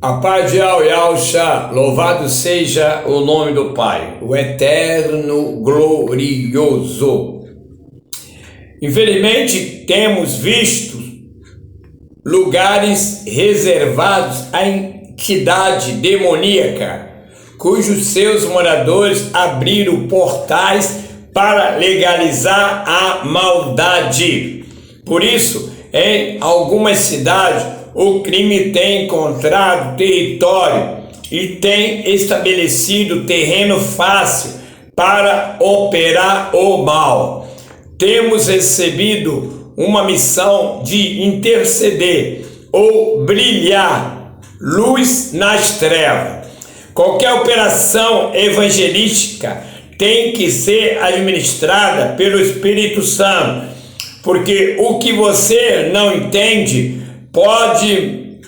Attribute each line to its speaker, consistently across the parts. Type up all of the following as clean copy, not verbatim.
Speaker 1: A paz de Yahshua, louvado seja o nome do Pai, o eterno glorioso. Infelizmente, temos visto lugares reservados à entidade demoníaca, cujos seus moradores abriram portais para legalizar a maldade. Por isso, em algumas cidades, o crime tem encontrado território e tem estabelecido terreno fácil para operar o mal. Temos recebido uma missão de interceder ou brilhar luz nas trevas. Qualquer operação evangelística tem que ser administrada pelo Espírito Santo, porque o que você não entende pode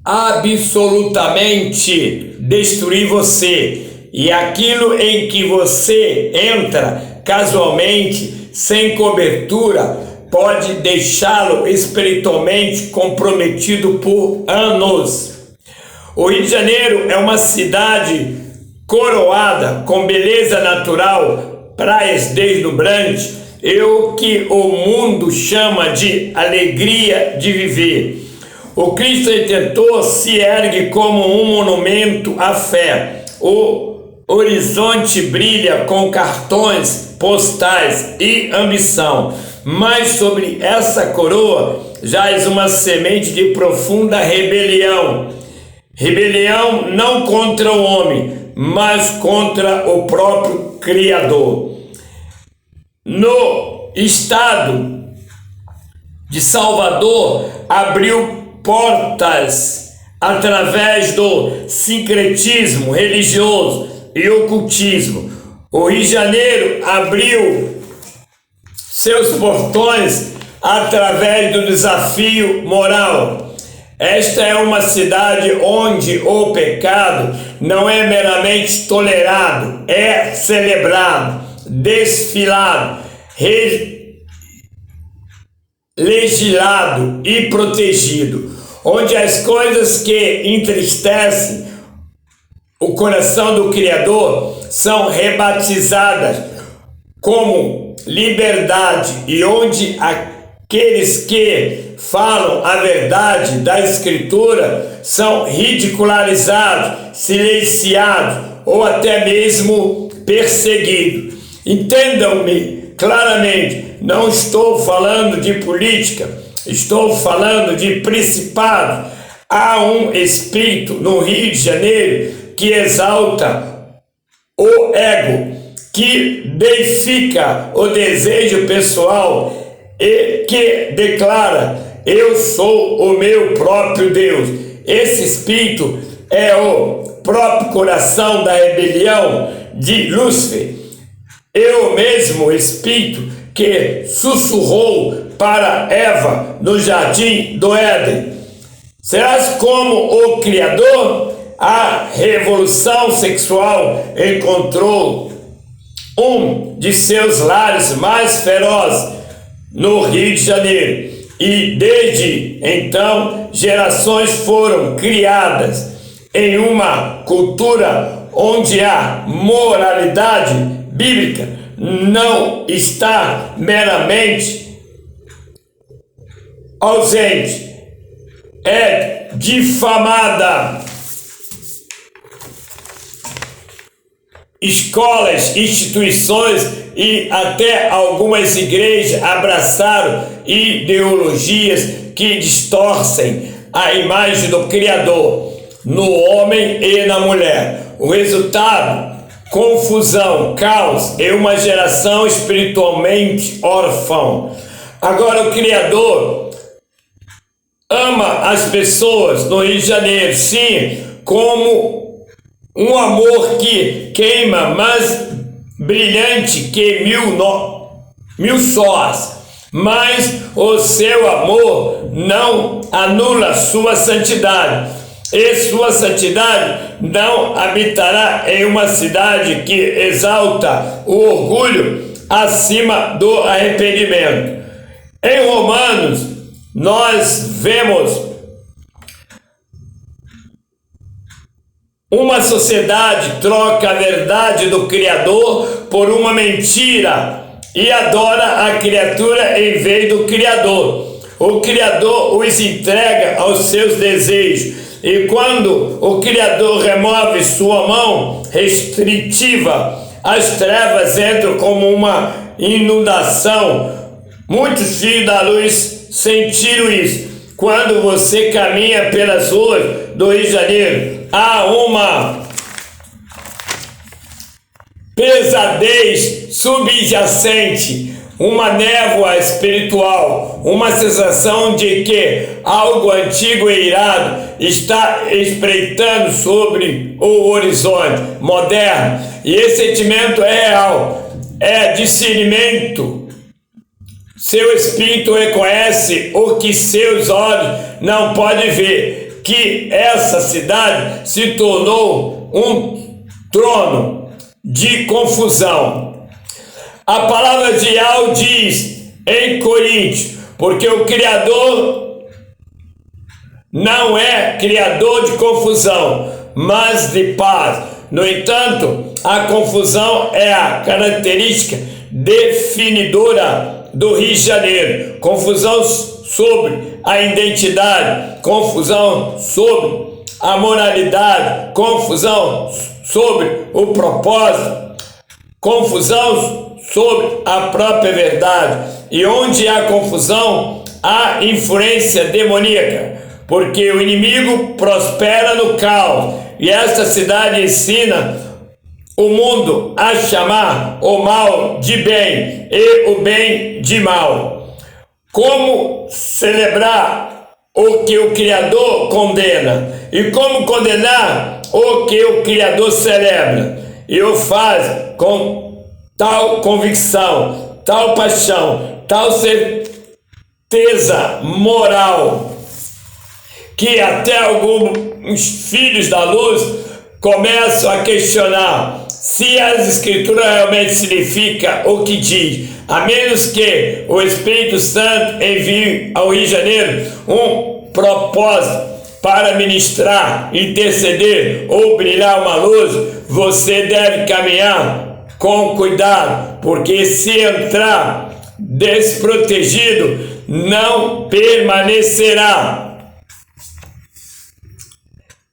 Speaker 1: absolutamente destruir você, e aquilo em que você entra casualmente, sem cobertura, pode deixá-lo espiritualmente comprometido por anos. O Rio de Janeiro é uma cidade coroada com beleza natural, praias deslumbrantes, e o que o mundo chama de alegria de viver. O Cristo Redentor se ergue como um monumento à fé. O horizonte brilha com cartões postais e ambição, mas sobre essa coroa jaz uma semente de profunda rebelião. Rebelião não contra o homem, mas contra o próprio Criador. No estado de Salvador, abriu portas através do sincretismo religioso e ocultismo. O Rio de Janeiro abriu seus portões através do desafio moral. Esta é uma cidade onde o pecado não é meramente tolerado, é celebrado, desfilado, legislado e protegido, onde as coisas que entristecem o coração do Criador são rebatizadas como liberdade, e onde aqueles que falam a verdade da Escritura são ridicularizados, silenciados ou até mesmo perseguidos. Entendam-me claramente, não estou falando de política, estou falando de principado. Há um espírito no Rio de Janeiro que exalta o ego, que deifica o desejo pessoal e que declara: eu sou o meu próprio Deus. Esse espírito é o próprio coração da rebelião de Lúcifer. Eu mesmo espírito que sussurrou para Eva no jardim do Éden. Serás como o Criador? A revolução sexual encontrou um de seus lares mais ferozes no Rio de Janeiro, e desde então gerações foram criadas em uma cultura onde a moralidade bíblica não está meramente ausente, é difamada. Escolas, instituições e até algumas igrejas abraçaram ideologias que distorcem a imagem do Criador no homem e na mulher. O resultado: confusão, caos e uma geração espiritualmente órfã. Agora, o Criador ama as pessoas no Rio de Janeiro, sim, como um amor que queima, mas brilhante que mil sóis. Mas o seu amor não anula sua santidade, e sua santidade não habitará em uma cidade que exalta o orgulho acima do arrependimento. Em Romanos, nós vemos uma sociedade troca a verdade do Criador por uma mentira e adora a criatura em vez do Criador. O Criador os entrega aos seus desejos, e quando o Criador remove sua mão restritiva, as trevas entram como uma inundação. Muitos filhos da luz sentiram isso. Quando você caminha pelas ruas do Rio de Janeiro, há uma pesadez subjacente, uma névoa espiritual, uma sensação de que algo antigo e irado está espreitando sobre o horizonte moderno. E esse sentimento é real, é discernimento. Seu espírito reconhece o que seus olhos não podem ver, que essa cidade se tornou um trono de confusão. A palavra de Yahweh diz em Coríntios, porque o Criador não é criador de confusão, mas de paz. No entanto, a confusão é a característica definidora do Rio de Janeiro. Confusão sobre a identidade, confusão sobre a moralidade, confusão sobre o propósito, confusão sobre a própria verdade. E onde há confusão, há influência demoníaca, porque o inimigo prospera no caos, e esta cidade ensina o mundo a chamar o mal de bem e o bem de mal. Como celebrar o que o Criador condena e como condenar o que o Criador celebra, e o faz com tal convicção, tal paixão, tal certeza moral, que até alguns filhos da luz começam a questionar se as escrituras realmente significam o que diz, a menos que o Espírito Santo envie ao Rio de Janeiro um propósito para ministrar, interceder ou brilhar uma luz. Você deve caminhar com cuidado, porque se entrar desprotegido, não permanecerá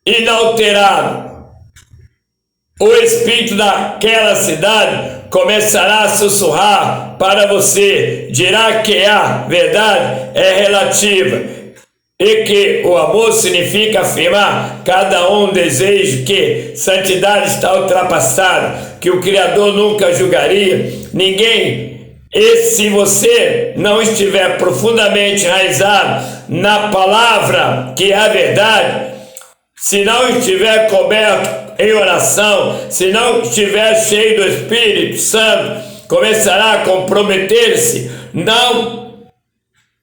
Speaker 1: inalterado. O espírito daquela cidade começará a sussurrar para você, dirá que a verdade é relativa e que o amor significa afirmar cada um desejo, que santidade está ultrapassada, que o Criador nunca julgaria ninguém. E se você não estiver profundamente enraizado na palavra, que é a verdade, se não estiver coberto em oração, se não estiver cheio do Espírito Santo, começará a comprometer-se, não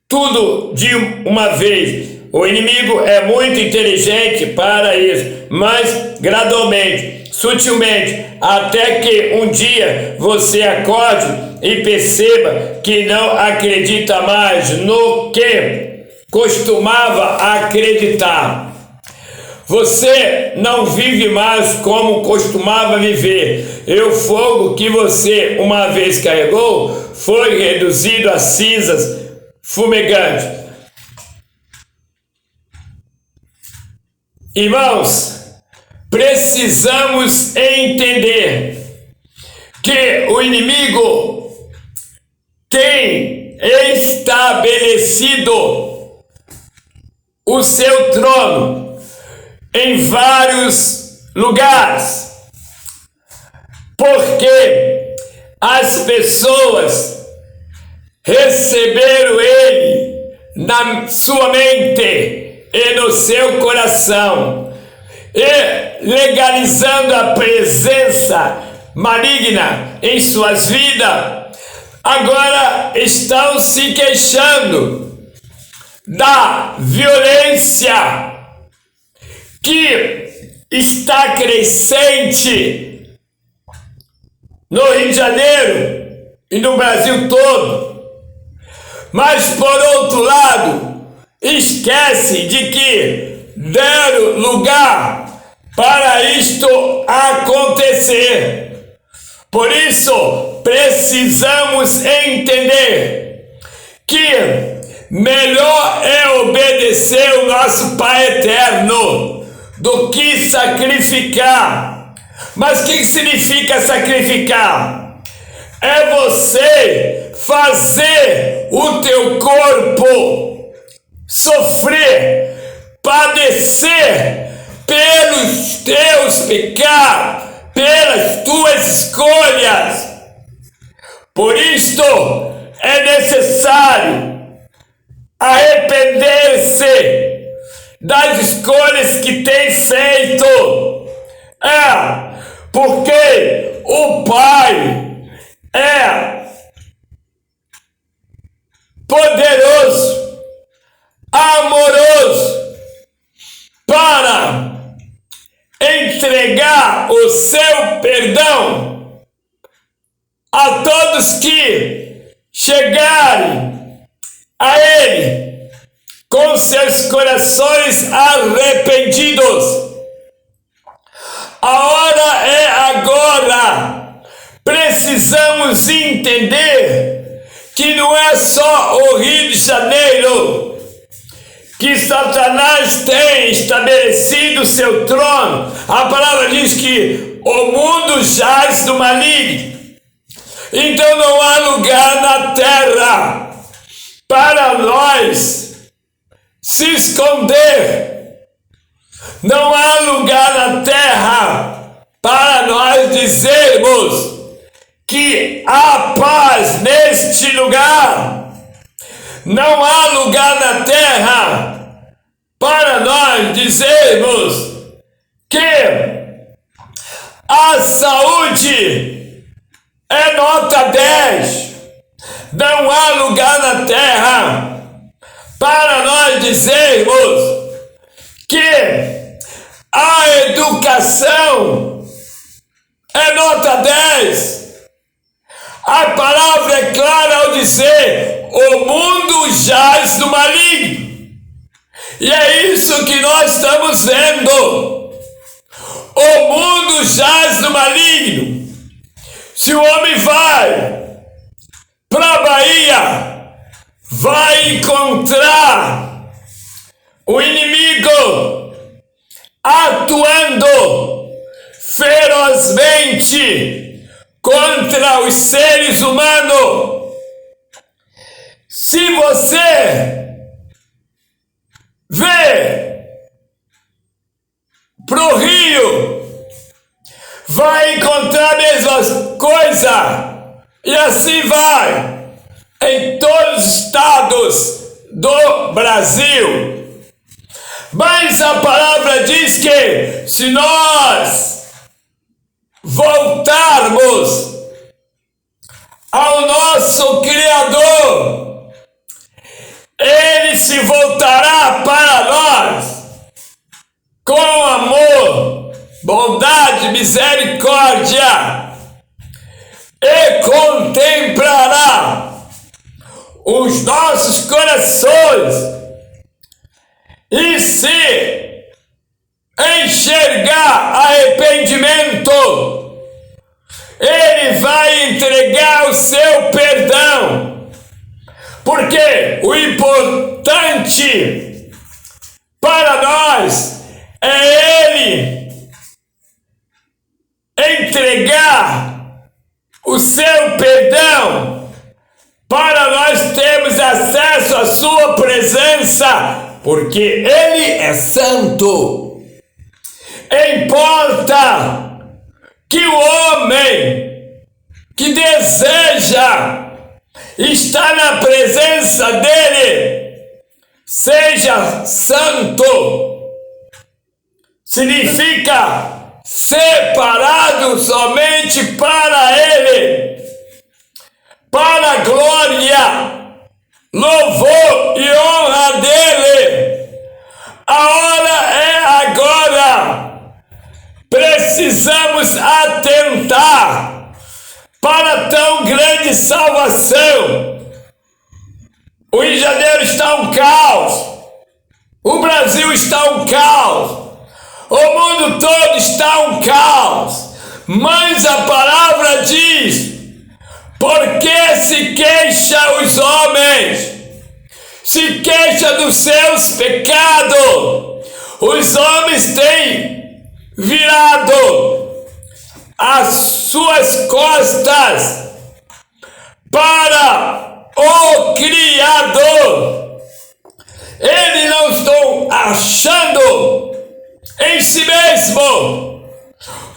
Speaker 1: tudo de uma vez. O inimigo é muito inteligente para isso, mas gradualmente, sutilmente, até que um dia você acorde e perceba que não acredita mais no que costumava acreditar. Você não vive mais como costumava viver, e o fogo que você uma vez carregou foi reduzido a cinzas fumegantes. Irmãos, precisamos entender que o inimigo tem estabelecido o seu trono em vários lugares, porque as pessoas receberam ele na sua mente e no seu coração, e legalizando a presença maligna em suas vidas, agora estão se queixando da violência que está crescente no Rio de Janeiro e no Brasil todo. Mas, por outro lado, esquece de que deram lugar para isto acontecer. Por isso, precisamos entender que melhor é obedecer o nosso Pai Eterno do que sacrificar. Mas o que significa sacrificar? É você fazer o teu corpo sofrer, padecer pelos teus pecados, pelas tuas escolhas. Por isto é necessário arrepender-se das escolhas que tem feito. Porque o Pai é poderoso, amoroso, para entregar o seu perdão a todos que chegarem a Ele com seus corações arrependidos. A hora é agora. Precisamos entender que não é só o Rio de Janeiro que Satanás tem estabelecido seu trono. A palavra diz que o mundo jaz do maligno. Então não há lugar na terra para nós se esconder. Não há lugar na terra para nós dizermos que há paz neste lugar. Não há lugar na terra para nós dizermos que a saúde é nota 10. Não há lugar na terra para nós dizermos que a educação é nota 10. A palavra é clara ao dizer: o mundo jaz do maligno. E é isso que nós estamos vendo. O mundo jaz do maligno. Se o homem vai para a Bahia, vai encontrar o inimigo atuando ferozmente contra os seres humanos. Se você vê pro Rio, vai encontrar a mesma coisa, e assim vai em todos os estados do Brasil. Mas a palavra diz que se nós voltarmos ao nosso Criador, Ele se voltará para nós com amor, bondade, misericórdia, e contemplará os nossos corações, e se enxergar arrependimento, Ele vai entregar o seu perdão. Porque o importante para nós é Ele entregar o seu perdão para nós termos acesso à sua presença, porque Ele é santo. Importa que o homem que deseja estar na presença dele seja santo. Significa separado somente para ele, para a glória, louvor e honra dele. A hora é agora. Precisamos atentar para tão grande salvação. O Rio de Janeiro está um caos. O Brasil está um caos. O mundo todo está um caos, mas a palavra diz: por que se queixa os homens? Se queixa dos seus pecados. Os homens têm virado as suas costas para o Criador. Eles não estão achando em si mesmo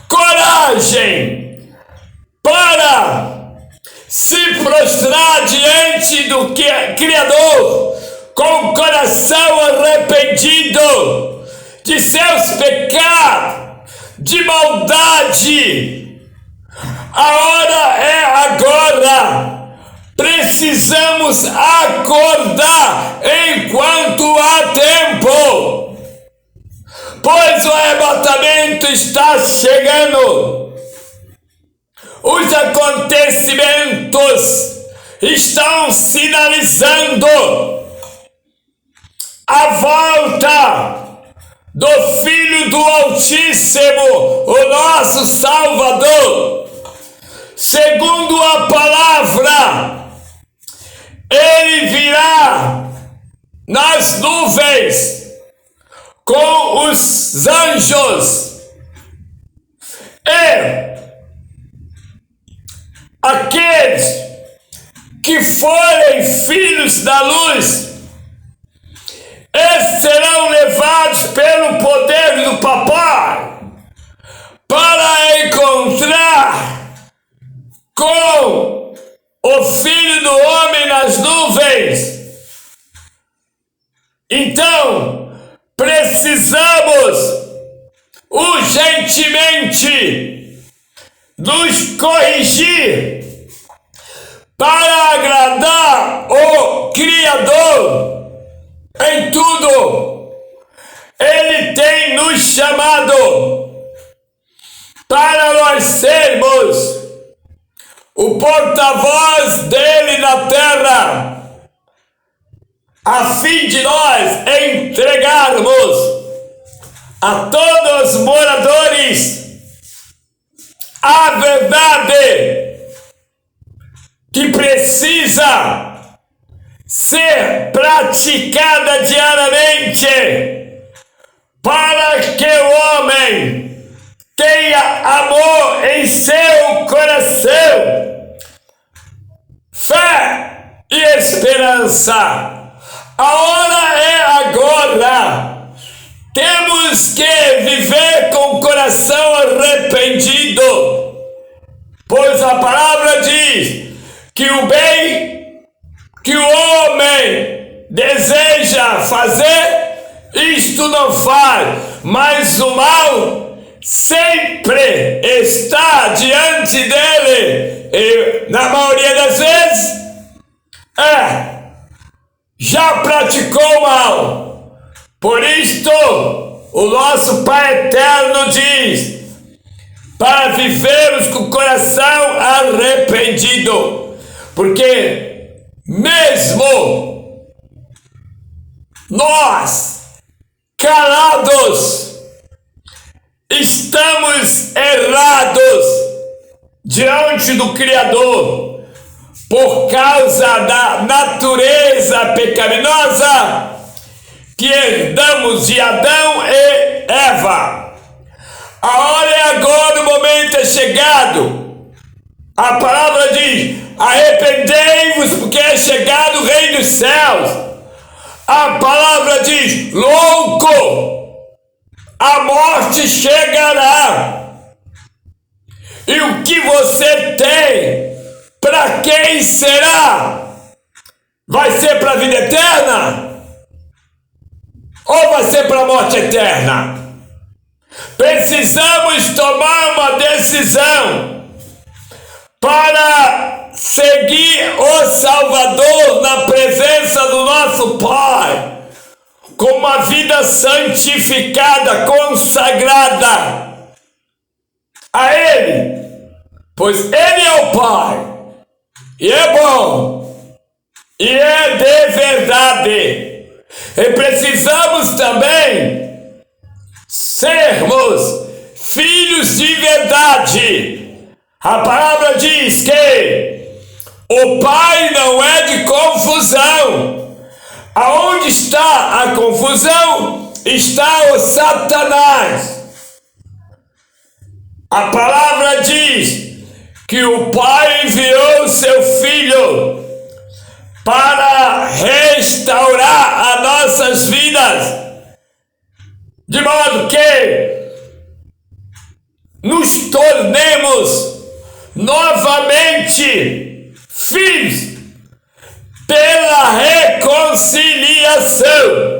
Speaker 1: coragem para se prostrar diante do Criador com o coração arrependido de seus pecados, de maldade. A hora é agora. Precisamos acordar enquanto há tempo, pois o arrebatamento está chegando. Os acontecimentos estão sinalizando a volta do Filho do Altíssimo, o nosso Salvador. Segundo a palavra, ele virá nas nuvens com os anjos e aqueles que forem filhos da luz, eles serão levados pelo poder do Papai para encontrar com o Filho do Homem nas nuvens. Então, precisamos urgentemente nos corrigir para agradar o Criador em tudo. Ele tem nos chamado para nós sermos o porta-voz dele na terra, a fim de nós entregarmos a todos os moradores a verdade que precisa ser praticada diariamente para que o homem tenha amor em seu coração, fé e esperança. A hora é agora. Temos que viver com o coração arrependido, pois a palavra diz que o bem que o homem deseja fazer, isto não faz, mas o mal sempre está diante dele, e na maioria das vezes já praticou mal. Por isto o nosso Pai Eterno diz para vivermos com o coração arrependido, porque mesmo nós calados estamos errados diante do Criador por causa da natureza pecaminosa que herdamos de Adão e Eva. A hora é agora, o momento é chegado. A palavra diz: arrependei-vos, porque é chegado o Reino dos Céus. A palavra diz: louco, a morte chegará. E o que você tem, para quem será? Vai ser para a vida eterna? Ou vai ser para a morte eterna? Precisamos tomar uma decisão para seguir o Salvador na presença do nosso Pai, com uma vida santificada, consagrada a Ele, pois Ele é o Pai, e é bom, e é de verdade. E precisamos também sermos filhos filhos de verdade. A palavra diz que o Pai não é de confusão. Aonde está a confusão? Está o Satanás. A palavra diz que o Pai enviou seu Filho para restaurar as nossas vidas, de modo que nos tornemos novamente filhos pela reconciliação.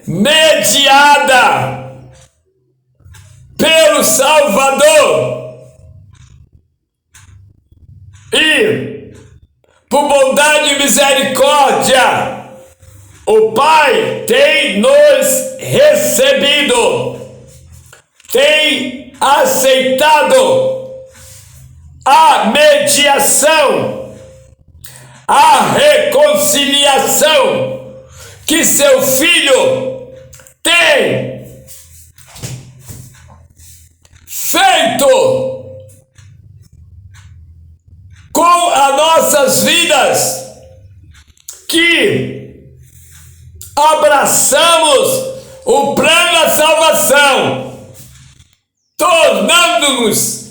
Speaker 1: Mediada pelo Salvador. E, por bondade e misericórdia, o Pai tem nos recebido, tem aceitado a mediação, a reconciliação que seu Filho tem feito com as nossas vidas, que abraçamos o plano da salvação, tornando-nos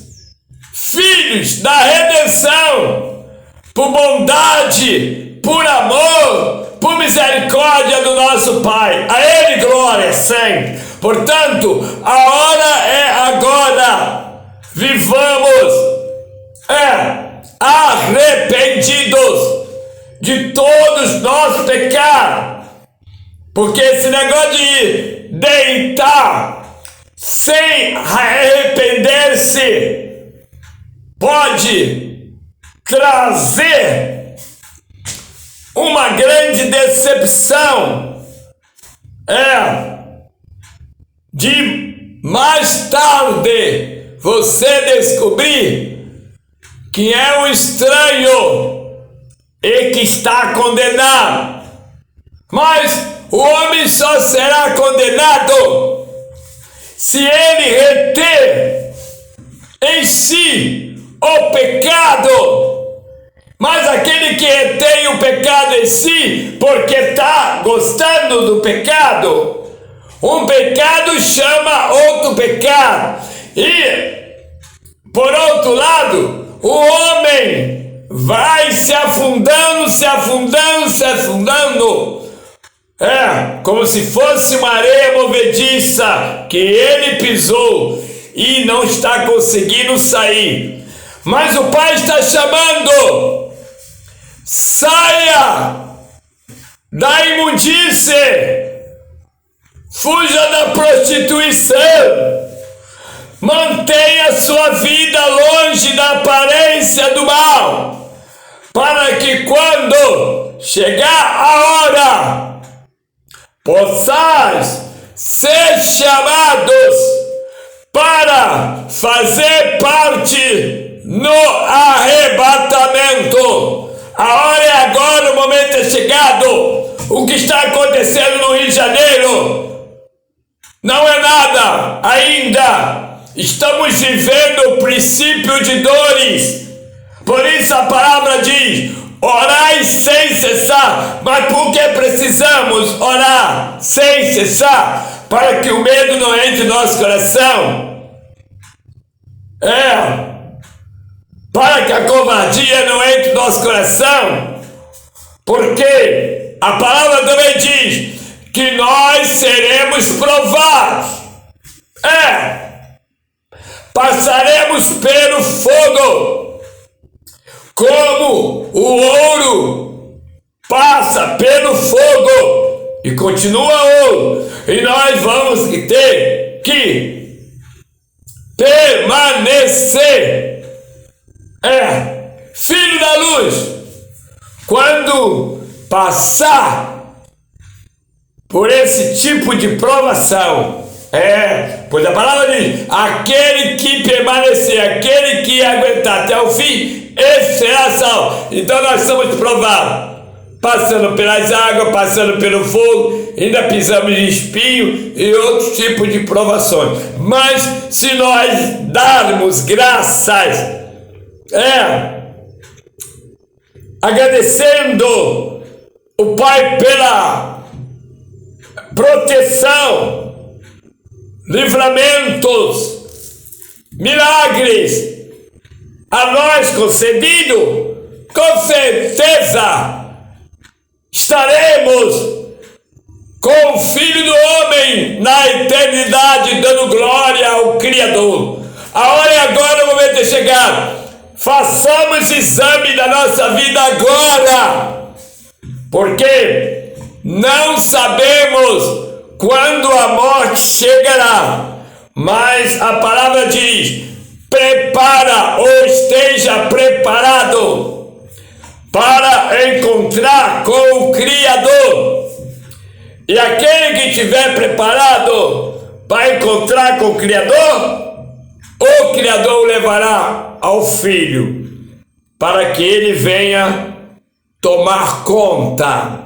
Speaker 1: filhos da redenção, por bondade, por amor, por misericórdia do nosso Pai. A Ele glória sempre. Portanto, a hora é agora. Vivamos arrependidos de todos os nossos pecados, porque esse negócio de deitar sem arrepender-se pode trazer uma grande decepção, de mais tarde você descobrir que é um estranho e que está condenado. Mas o homem só será condenado se ele reter em si o pecado. Mas aquele que retém o pecado em si, porque está gostando do pecado, um pecado chama outro pecado. E, por outro lado, o homem vai se afundando, como se fosse uma areia movediça que ele pisou e não está conseguindo sair. Mas o Pai está chamando: saia da imundície, fuja da prostituição, mantenha sua vida longe da aparência do mal, para que quando chegar a hora, possais ser chamados para fazer parte no arrebatamento. A hora é agora, o momento é chegado. O que está acontecendo no Rio de Janeiro não é nada ainda. Estamos vivendo o princípio de dores. Por isso a palavra diz: orai sem cessar. Mas por que precisamos orar sem cessar? Para que o medo não entre no nosso coração. Para que a covardia não entre no nosso coração. Porque a palavra também diz que nós seremos provados. Passaremos pelo fogo, como o ouro passa pelo fogo e continua ouro. E nós vamos ter que permanecer. Filho da luz, quando passar por esse tipo de provação, pois a palavra diz: aquele que permanecer, aquele que aguentar até o fim, esse será salvo. Então nós somos provados passando pelas águas, passando pelo fogo, ainda pisamos em espinho e outros tipos de provações. Mas se nós darmos graças, agradecendo o Pai pela proteção, livramentos, milagres a nós concedido, com certeza estaremos com o Filho do Homem na eternidade, dando glória ao Criador. A hora é agora, o momento é chegado. Façamos exame da nossa vida agora, porque não sabemos quando a morte chegará, mas a palavra diz: prepara ou esteja preparado para encontrar com o Criador. E aquele que estiver preparado para encontrar com o Criador o levará ao Filho, para que ele venha tomar conta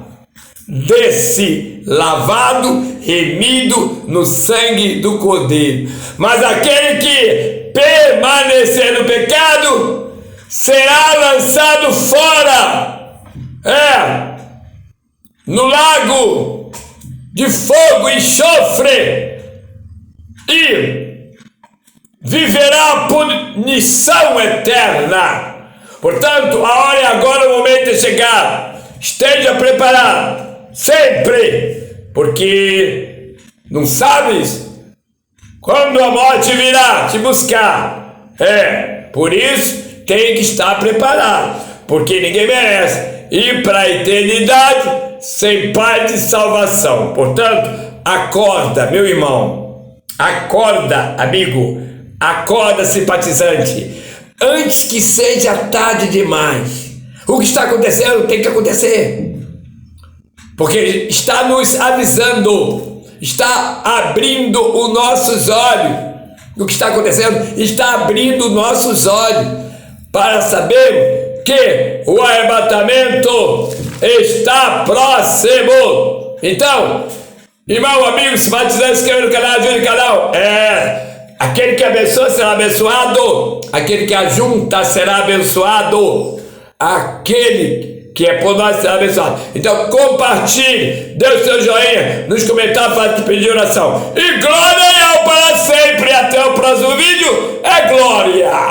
Speaker 1: desse lavado, remido no sangue do Cordeiro. Mas aquele que permanecer no pecado será lançado fora, no lago de fogo e enxofre, e viverá a punição eterna. Portanto, a hora é agora, o momento é chegado. Esteja preparado sempre, porque não sabes quando a morte virá te buscar. Por isso tem que estar preparado, porque ninguém merece ir para a eternidade sem paz de salvação. Portanto, acorda, meu irmão, acorda, amigo, acorda, simpatizante, antes que seja tarde demais. O que está acontecendo tem que acontecer, porque está nos avisando, está abrindo os nossos olhos. O que está acontecendo está abrindo nossos olhos para saber que o arrebatamento está próximo. Então, irmão, amigo, simpatizante, se inscreva no canal, ajude o canal. Aquele que abençoa será abençoado, aquele que ajunta será abençoado, aquele que é por nós será abençoado. Então compartilhe, dê o seu joinha, nos comentários, faça pedir oração. E glória ao para sempre, até o próximo vídeo, glória!